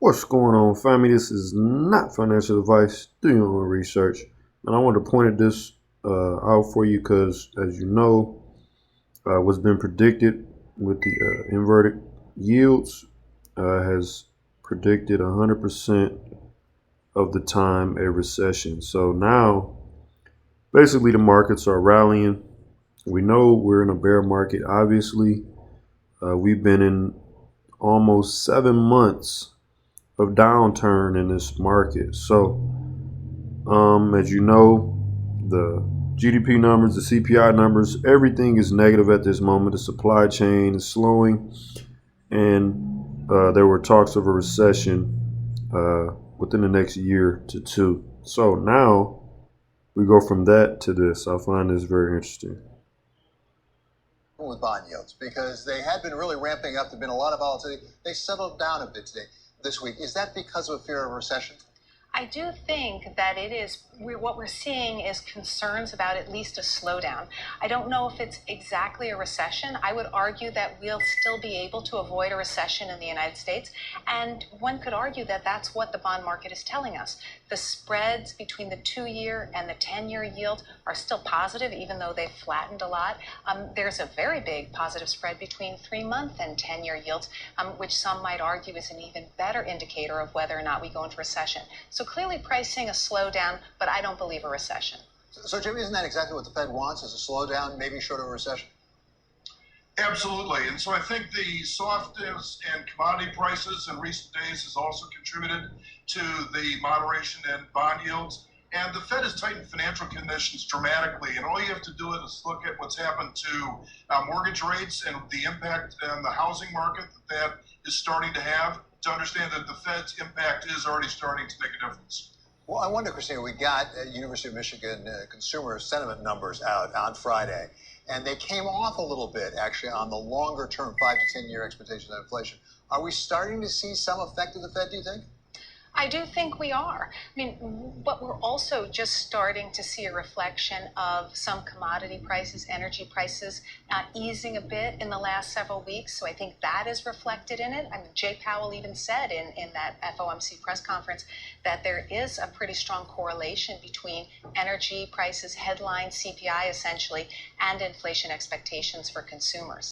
What's going on, family? This is not financial advice. Do your own research. And I want to point this out for you because, as you know, what's been predicted with the inverted yields has predicted 100% of the time a recession. So now, basically, the markets are rallying. We know we're in a bear market, obviously. We've been in almost 7 months of downturn in this market. So, as you know, the GDP numbers, the CPI numbers, everything is negative at this moment. The supply chain is slowing, and there were talks of a recession within the next year to two. So now we go from that to this. I find this very interesting. With bond yields, because they had been really ramping up. There's been a lot of volatility. They settled down a bit this week. Is that because of fear of recession? I do think that it is, what we're seeing is concerns about at least a slowdown. I don't know if it's exactly a recession. I would argue that we'll still be able to avoid a recession in the United States. And one could argue that that's what the bond market is telling us. The spreads between the 2-year and the 10-year yield are still positive, even though they've flattened a lot. There's a very big positive spread between 3-month and 10-year yields, which some might argue is an even better indicator of whether or not we go into recession. So clearly pricing a slowdown, but I don't believe a recession. So Jim, isn't that exactly what the Fed wants, is a slowdown, maybe short of a recession? Absolutely. And so I think the softness in commodity prices in recent days has also contributed to the moderation in bond yields. And the Fed has tightened financial conditions dramatically. And all you have to do is look at what's happened to mortgage rates and the impact on the housing market that is starting to have to understand that the Fed's impact is already starting to make a difference. Well, I wonder, Christina, we got University of Michigan consumer sentiment numbers out on Friday, and they came off a little bit, actually, on the longer term 5 to 10-year expectations of inflation. Are we starting to see some effect of the Fed, do you think? I do think we are. I mean, but we're also just starting to see a reflection of some commodity prices, energy prices, easing a bit in the last several weeks. So I think that is reflected in it. I mean, Jay Powell even said in that FOMC press conference that there is a pretty strong correlation between energy prices, headline CPI essentially, and inflation expectations for consumers.